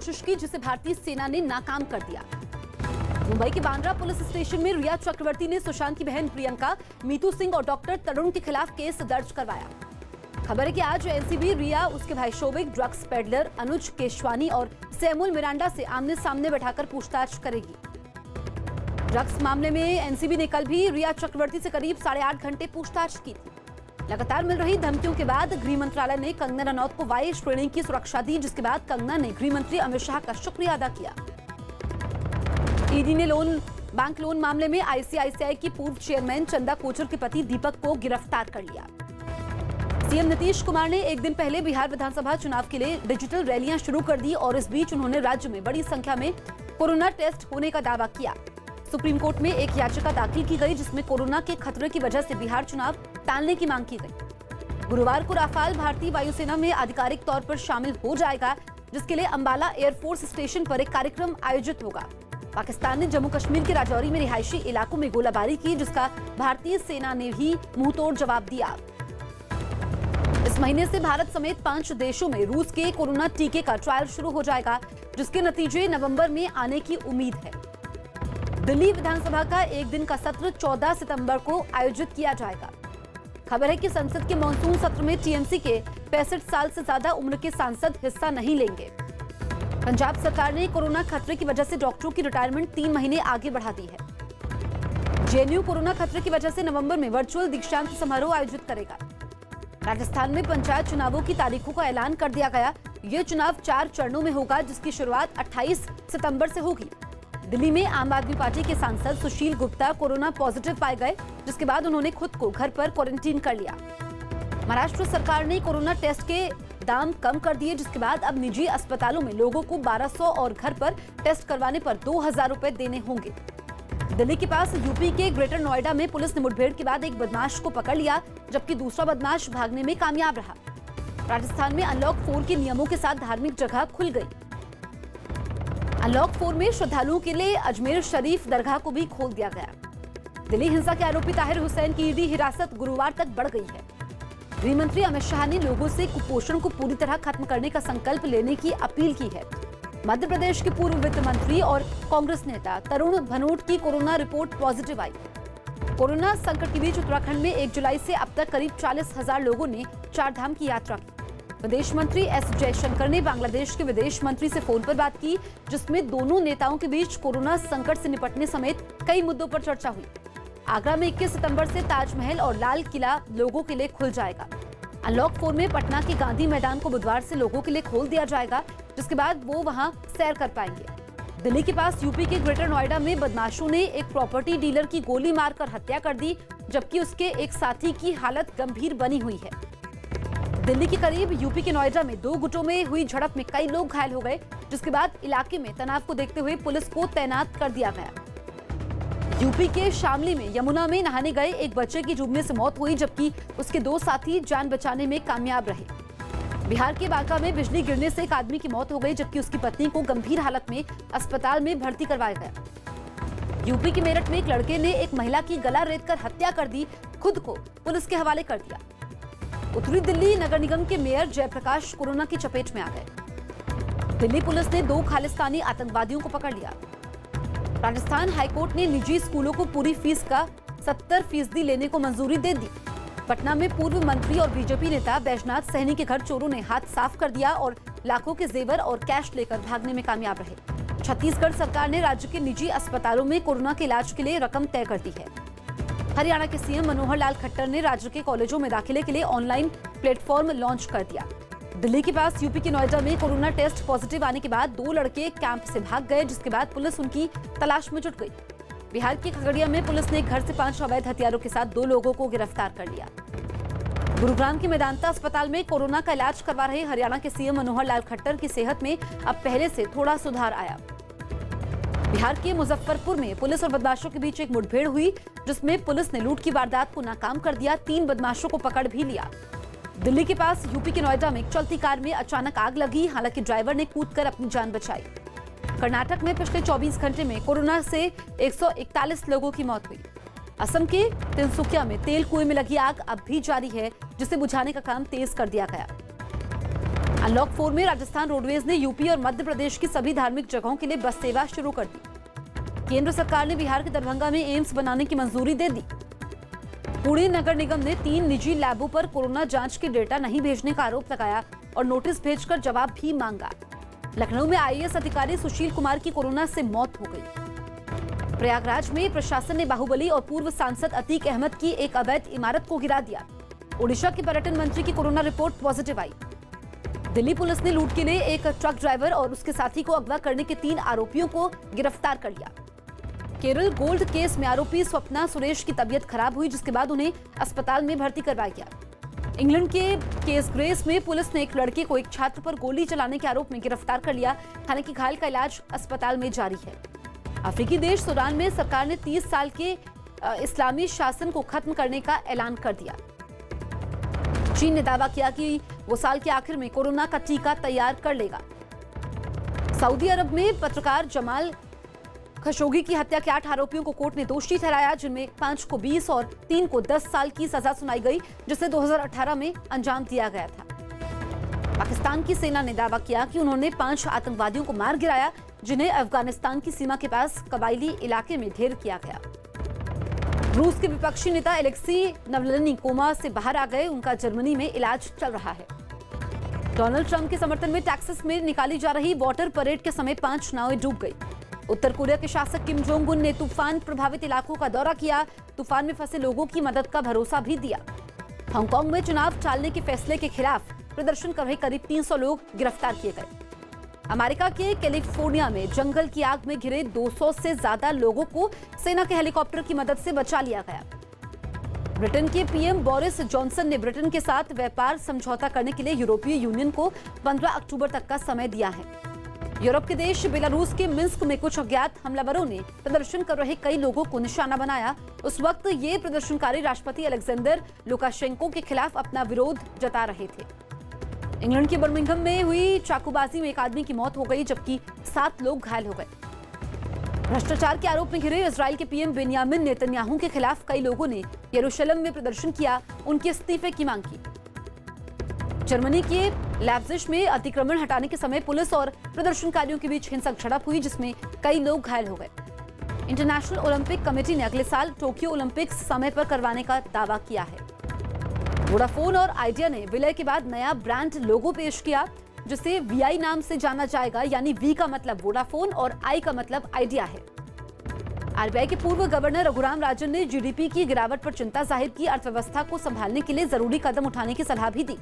कोशिश की जिसे भारतीय सेना ने नाकाम कर दिया। मुंबई के बांद्रा पुलिस स्टेशन में रिया चक्रवर्ती ने सुशांत की बहन प्रियंका, मीतू सिंह और डॉक्टर तरुण के खिलाफ केस दर्ज करवाया। खबर है कि आज एनसीबी रिया, उसके भाई शोभिक, ड्रग्स पेडलर अनुज केशवानी और सैमुअल मिरांडा से आमने सामने बैठाकर पूछताछ करेगी। ड्रग्स मामले में एनसीबी ने कल भी रिया चक्रवर्ती से करीब 8.5 घंटे पूछताछ की थी। लगातार मिल रही धमकियों के बाद गृह मंत्रालय ने कंगना रनौत को वाई श्रेणी की सुरक्षा दी, जिसके बाद कंगना ने गृह मंत्री अमित शाह का शुक्रिया अदा किया। ईडी ने बैंक लोन मामले में आईसीआईसीआई की पूर्व चेयरमैन चंदा कोचर के पति दीपक को गिरफ्तार कर लिया। सीएम नीतीश कुमार ने एक दिन पहले बिहार विधानसभा चुनाव के लिए डिजिटल रैलियां शुरू कर दी और इस बीच उन्होंने राज्य में बड़ी संख्या में कोरोना टेस्ट होने का दावा किया। सुप्रीम कोर्ट में एक याचिका दाखिल की गई जिसमें कोरोना के खतरे की वजह से बिहार चुनाव टालने की मांग की गई। गुरुवार को राफाल भारतीय वायुसेना में आधिकारिक तौर पर शामिल हो जाएगा, जिसके लिए अंबाला एयरफोर्स स्टेशन पर एक कार्यक्रम आयोजित होगा। पाकिस्तान ने जम्मू कश्मीर के राजौरी में रिहायशी इलाकों में गोलाबारी की, जिसका भारतीय सेना ने भी मुंहतोड़ जवाब दिया। इस महीने से भारत समेत 5 देशों में रूस के कोरोना टीके का ट्रायल शुरू हो जाएगा, जिसके नतीजे नवंबर में आने की उम्मीद है। दिल्ली विधानसभा का एक दिन का सत्र 14 सितंबर को आयोजित किया जाएगा। खबर है कि संसद के मॉनसून सत्र में टीएमसी के 65 साल से ज्यादा उम्र के सांसद हिस्सा नहीं लेंगे। पंजाब सरकार ने कोरोना खतरे की वजह से डॉक्टरों की रिटायरमेंट 3 महीने आगे बढ़ा दी है। जेएनयू कोरोना खतरे की वजह से नवंबर में वर्चुअल दीक्षांत समारोह आयोजित करेगा। राजस्थान में पंचायत चुनावों की तारीखों का ऐलान कर दिया गया। ये चुनाव 4 चरणों में होगा, जिसकी शुरुआत 28 सितंबर से होगी। दिल्ली में आम आदमी पार्टी के सांसद सुशील गुप्ता कोरोना पॉजिटिव पाए गए, जिसके बाद उन्होंने खुद को घर पर क्वारंटीन कर लिया। महाराष्ट्र सरकार ने कोरोना टेस्ट के दाम कम कर दिए, जिसके बाद अब निजी अस्पतालों में लोगों को 1200 और घर पर टेस्ट करवाने पर 2000 रुपए देने होंगे। दिल्ली के पास यूपी के ग्रेटर नोएडा में पुलिस ने मुठभेड़ के बाद एक बदमाश को पकड़ लिया, जबकि दूसरा बदमाश भागने में कामयाब रहा। राजस्थान में अनलॉक 4 के नियमों के साथ धार्मिक जगह खुल गई। अनलॉक 4 में श्रद्धालुओं के लिए अजमेर शरीफ दरगाह को भी खोल दिया गया। दिल्ली हिंसा के आरोपी ताहिर हुसैन की ईडी हिरासत गुरुवार तक बढ़ गई है। गृह मंत्री अमित शाह ने लोगों से कुपोषण को पूरी तरह खत्म करने का संकल्प लेने की अपील की है। मध्य प्रदेश के पूर्व वित्त मंत्री और कांग्रेस नेता तरुण भनोट की कोरोना रिपोर्ट पॉजिटिव आई। कोरोना संकट के बीच उत्तराखंड में 1 जुलाई से अब तक करीब 40,000 लोगों ने 4 धाम की यात्रा की। विदेश मंत्री एस जयशंकर ने बांग्लादेश के विदेश मंत्री से फोन पर बात की, जिसमें दोनों नेताओं के बीच कोरोना संकट से निपटने समेत कई मुद्दों पर चर्चा हुई। आगरा में 21 सितंबर से ताजमहल और लाल किला लोगों के लिए खुल जाएगा। अनलॉक 4 में पटना के गांधी मैदान को बुधवार से लोगों के लिए खोल दिया जाएगा, जिसके बाद वो वहां सैर कर पाएंगे। दिल्ली के पास यूपी के ग्रेटर नोएडा में बदमाशों ने एक प्रॉपर्टी डीलर की गोली मारकर हत्या कर दी, जबकि उसके एक साथी की हालत गंभीर बनी हुई है। दिल्ली के करीब यूपी के नोएडा में 2 गुटों में हुई झड़प में कई लोग घायल हो गए, जिसके बाद इलाके में तनाव को देखते हुए पुलिस को तैनात कर दिया गया। यूपी के शामली में यमुना में नहाने गए एक बच्चे की डूबने से मौत हुई, जबकि उसके 2 साथी जान बचाने में कामयाब रहे। बिहार के बांका में बिजली गिरने से एक आदमी की मौत हो गई, जबकि उसकी पत्नी को गंभीर हालत में अस्पताल में भर्ती करवाया गया। यूपी के मेरठ में एक लड़के ने एक महिला की गला रेतकर हत्या कर दी, खुद को पुलिस के हवाले कर दिया। उत्तरी दिल्ली नगर निगम के मेयर जयप्रकाश कोरोना की चपेट में आ गए। दिल्ली पुलिस ने 2 खालिस्तानी आतंकवादियों को पकड़ लिया। राजस्थान हाईकोर्ट ने निजी स्कूलों को पूरी फीस का 70% लेने को मंजूरी दे दी। पटना में पूर्व मंत्री और बीजेपी नेता बैजनाथ सहनी के घर चोरों ने हाथ साफ कर दिया और लाखों के जेवर और कैश लेकर भागने में कामयाब रहे। छत्तीसगढ़ सरकार ने राज्य के निजी अस्पतालों में कोरोना के इलाज के लिए रकम तय कर दी है। हरियाणा के सीएम मनोहर लाल खट्टर ने राज्य के कॉलेजों में दाखिले के लिए ऑनलाइन प्लेटफॉर्म लॉन्च कर दिया। दिल्ली के पास यूपी के नोएडा में कोरोना टेस्ट पॉजिटिव आने के बाद 2 लड़के कैंप से भाग गए, जिसके बाद पुलिस उनकी तलाश में जुट गई। बिहार के खगड़िया में पुलिस ने एक घर से 5 अवैध हथियारों के साथ 2 लोगों को गिरफ्तार कर लिया। गुरुग्राम के मेदांता अस्पताल में कोरोना का इलाज करवा रहे हरियाणा के सीएम मनोहर लाल खट्टर की सेहत में अब पहले से थोड़ा सुधार आया। बिहार के मुजफ्फरपुर में पुलिस और बदमाशों के बीच एक मुठभेड़ हुई, जिसमें पुलिस ने लूट की वारदात को नाकाम कर दिया। 3 बदमाशों को पकड़ भी लिया। दिल्ली के पास यूपी के नोएडा में एक चलती कार में अचानक आग लगी, हालांकि ड्राइवर ने कूदकर अपनी जान बचाई। कर्नाटक में पिछले 24 घंटे में कोरोना से 141 लोगों की मौत हुई। असम के तिनसुकिया में तेल कुएं में लगी आग अब भी जारी है, जिसे बुझाने का काम तेज कर दिया गया। अनलॉक 4 में राजस्थान रोडवेज ने यूपी और मध्य प्रदेश की सभी धार्मिक जगहों के लिए बस सेवा शुरू कर दी। केंद्र सरकार ने बिहार के दरभंगा में एम्स बनाने की मंजूरी दे दी। पुणे नगर निगम ने 3 निजी लैबों पर कोरोना जांच के डेटा नहीं भेजने का आरोप लगाया और नोटिस भेजकर जवाब भी मांगा। लखनऊ में आईएएस अधिकारी सुशील कुमार की कोरोना से मौत हो गई। प्रयागराज में प्रशासन ने बाहुबली और पूर्व सांसद अतीक अहमद की एक अवैध इमारत को गिरा दिया। ओडिशा के पर्यटन मंत्री की कोरोना रिपोर्ट पॉजिटिव आई। दिल्ली पुलिस ने लूट के लिए एक ट्रक ड्राइवर और उसके साथी को अगवा करने के 3 आरोपियों को गिरफ्तार कर लिया। केरल गोल्ड केस में आरोपी स्वप्ना सुरेश की तबीयत खराब हुई, जिसके बाद उन्हें अस्पताल में भर्ती करवाया गया। इंग्लैंड के केस ग्रेस में पुलिस ने एक लड़के को एक छात्र पर गोली चलाने के आरोप में गिरफ्तार कर लिया। हालांकि घायल का इलाज अस्पताल में जारी है। अफ्रीकी देश सूडान में सरकार ने 30 साल के इस्लामी शासन को खत्म करने का ऐलान कर दिया। चीन ने दावा किया कि वो साल के आखिर में कोरोना का टीका तैयार कर लेगा। सऊदी अरब में पत्रकार जमाल खशोगी की हत्या के 8 आरोपियों को कोर्ट ने दोषी ठहराया, जिनमें 5 को 20 और 3 को 10 साल की सजा सुनाई गई, जिसे 2018 में अंजाम दिया गया था। पाकिस्तान की सेना ने दावा किया कि उन्होंने 5 आतंकवादियों को मार गिराया, जिन्हें अफगानिस्तान की सीमा के पास कबायली इलाके में ढेर किया गया। रूस के विपक्षी नेता एलेक्सी नवलनी कोमा से बाहर आ गए। उनका जर्मनी में इलाज चल रहा है। डोनाल्ड ट्रंप के समर्थन में टेक्सास में निकाली जा रही वाटर परेड के समय 5 नावें डूब गई। उत्तर कोरिया के शासक किम जोंग उन ने तूफान प्रभावित इलाकों का दौरा किया। तूफान में फंसे लोगों की मदद का भरोसा भी दिया। हांगकांग में चुनाव टालने के फैसले के खिलाफ प्रदर्शन कर रहे करीब 300 लोग गिरफ्तार किए गए। अमेरिका के कैलिफोर्निया में जंगल की आग में घिरे 200 से ज्यादा लोगों को सेना के हेलीकॉप्टर की मदद से बचा लिया गया। ब्रिटेन के पीएम बोरिस जॉनसन ने ब्रिटेन के साथ व्यापार समझौता करने के लिए यूरोपीय यूनियन को 15 अक्टूबर तक का समय दिया है। यूरोप के देश बेलारूस के मिन्स्क में कुछ अज्ञात हमलावरों ने प्रदर्शन कर रहे कई लोगों को निशाना बनाया। उस वक्त ये प्रदर्शनकारी राष्ट्रपति अलेक्जेंडर लुकाशेंको के खिलाफ अपना विरोध जता रहे थे। इंग्लैंड के बर्मिंघम में हुई चाकूबाजी में एक आदमी की मौत हो गई, जबकि 7 लोग घायल हो गए। भ्रष्टाचार के आरोप में घिरे इजराइल के पीएम बेंयामिन नेतन्याहू के खिलाफ कई लोगों ने यरूशलेम में प्रदर्शन किया, उनके इस्तीफे की मांग की। जर्मनी के लैप्जिग में अतिक्रमण हटाने के समय पुलिस और प्रदर्शनकारियों के बीच हिंसक झड़प हुई, जिसमें कई लोग घायल हो गए। इंटरनेशनल ओलंपिक कमेटी ने अगले साल टोक्यो ओलंपिक्स समय पर करवाने का दावा किया है। वोडाफोन और आइडिया ने विलय के बाद नया ब्रांड लोगो पेश किया, जिसे वीआई नाम से जाना जाएगा। यानी वी का मतलब वोडाफोन और आई का मतलब आइडिया है। आरबीआई के पूर्व गवर्नर रघुराम राजन ने जीडीपी की गिरावट पर चिंता जाहिर की। अर्थव्यवस्था को संभालने के लिए जरूरी कदम उठाने की सलाह भी दी।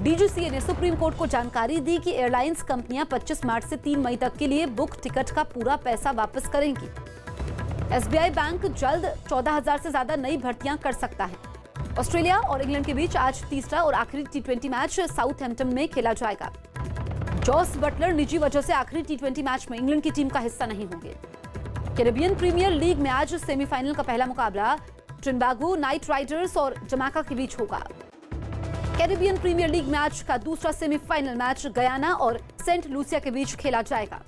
डीजीसीए ने सुप्रीम कोर्ट को जानकारी दी कि एयरलाइंस कंपनियां 25 मार्च से 3 मई तक के लिए बुक टिकट का पूरा पैसा वापस करेंगी। एसबीआई बैंक जल्द 14,000 से ज्यादा नई भर्तियां कर सकता है। ऑस्ट्रेलिया और इंग्लैंड के बीच आज तीसरा और आखिरी टी20 मैच साउथहैम्पटन में खेला जाएगा। जॉस बटलर निजी वजह से आखिरी टी20 मैच में इंग्लैंड की टीम का हिस्सा नहीं होंगे। कैरेबियन प्रीमियर लीग में आज सेमीफाइनल का पहला मुकाबला ट्रिनबागो नाइट राइडर्स और जमैका के बीच होगा। कैरेबियन प्रीमियर लीग मैच का दूसरा सेमीफाइनल मैच गयाना और सेंट लूसिया के बीच खेला जाएगा।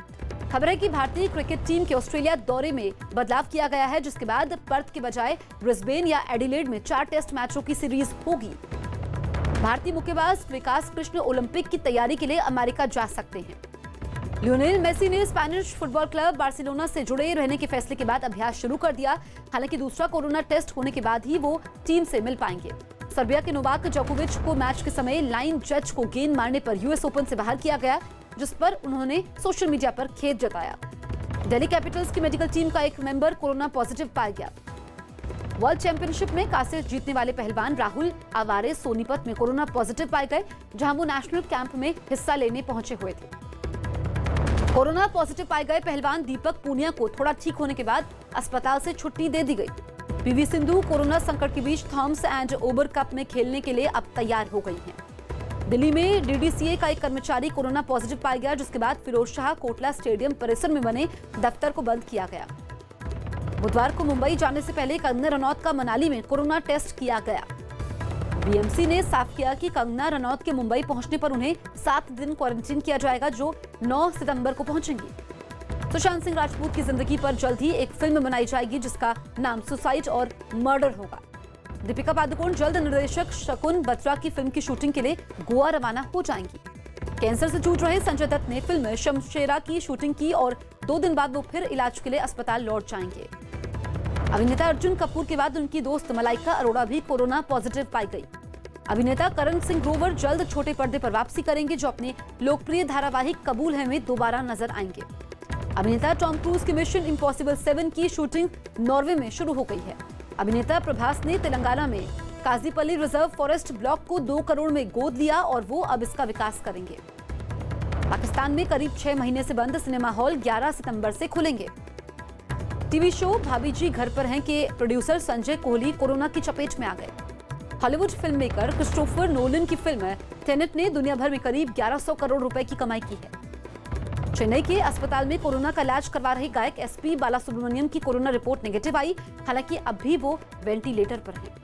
खबर है कि भारतीय क्रिकेट टीम के ऑस्ट्रेलिया दौरे में बदलाव किया गया है, जिसके बाद पर्थ के बजाय ब्रिस्बेन या एडिलेड में 4 टेस्ट मैचों की सीरीज होगी। भारतीय मुक्केबाज विकास कृष्ण ओलंपिक की तैयारी के लिए अमेरिका जा सकते हैं। लियोनेल मेसी ने स्पेनिश फुटबॉल क्लब बार्सिलोना से जुड़े रहने के फैसले के बाद अभ्यास शुरू कर दिया। हालांकि दूसरा कोरोना टेस्ट होने के बाद ही वो टीम से मिल पाएंगे। सर्बिया के नोवाक जोकोविच को मैच के समय लाइन जज को गेंद मारने पर यूएस ओपन से बाहर किया गया, जिस पर उन्होंने सोशल मीडिया पर खेद जताया। दिल्ली कैपिटल्स की मेडिकल टीम का एक मेंबर कोरोना पॉजिटिव पाया गया। वर्ल्ड चैंपियनशिप में कांस्य जीतने वाले पहलवान राहुल आवारे सोनीपत में कोरोना पॉजिटिव पाए गए, जहां वो नेशनल कैंप में हिस्सा लेने पहुंचे हुए थे। कोरोना पॉजिटिव पाए गए पहलवान दीपक पूनिया को थोड़ा ठीक होने के बाद अस्पताल से छुट्टी दे दी गई। पीवी सिंधु कोरोना संकट के बीच थॉम्स एंड ओबर कप में खेलने के लिए अब तैयार हो गई हैं। दिल्ली में डीडीसीए का एक कर्मचारी कोरोना पॉजिटिव पाया गया, जिसके बाद फिरोजशाह कोटला स्टेडियम परिसर में बने दफ्तर को बंद किया गया। बुधवार को मुंबई जाने से पहले कंगना रनौत का मनाली में कोरोना टेस्ट किया गया। बीएमसी ने साफ किया कि कंगना रनौत के मुंबई पहुंचने पर उन्हें 7 दिन क्वारंटीन किया जाएगा, जो 9 सितंबर को पहुंचेंगी। सुशांत सिंह राजपूत की जिंदगी पर जल्द ही एक फिल्म बनाई जाएगी, जिसका नाम सुसाइड और मर्डर होगा। दीपिका पादुकोण जल्द निर्देशक शकुन बत्रा की फिल्म की शूटिंग के लिए गोवा रवाना हो जाएंगी। कैंसर से जूझ रहे संजय दत्त ने फिल्म शमशेरा की शूटिंग की और 2 दिन बाद वो फिर इलाज के लिए अस्पताल लौट जाएंगे। अभिनेता अर्जुन कपूर के बाद उनकी दोस्त मलाइका अरोड़ा भी कोरोना पॉजिटिव पाई गई। अभिनेता करण सिंह ग्रोवर जल्द छोटे पर्दे पर वापसी करेंगे, जो अपने लोकप्रिय धारावाहिक कबूल है में दोबारा नजर आएंगे। अभिनेता टॉम क्रूज की मिशन इम्पॉसिबल 7 की शूटिंग नॉर्वे में शुरू हो गई है। अभिनेता प्रभास ने तेलंगाना में काजीपल्ली रिजर्व फॉरेस्ट ब्लॉक को 2 करोड़ में गोद लिया और वो अब इसका विकास करेंगे। पाकिस्तान में करीब 6 महीने से बंद सिनेमा हॉल 11 सितंबर से खुलेंगे। टीवी शो भाभी जी घर पर हैं के प्रोड्यूसर संजय कोहली कोरोना की चपेट में आ गए। Hollywood film maker Christopher Nolan की फिल्म टेनेट ने दुनिया भर में करीब 1100 करोड़ रुपए की कमाई की है। चेन्नई के अस्पताल में कोरोना का इलाज करवा रहे गायक एसपी बालासुब्रमण्यम की कोरोना रिपोर्ट नेगेटिव आई, हालांकि अब भी वो वेंटिलेटर पर हैं।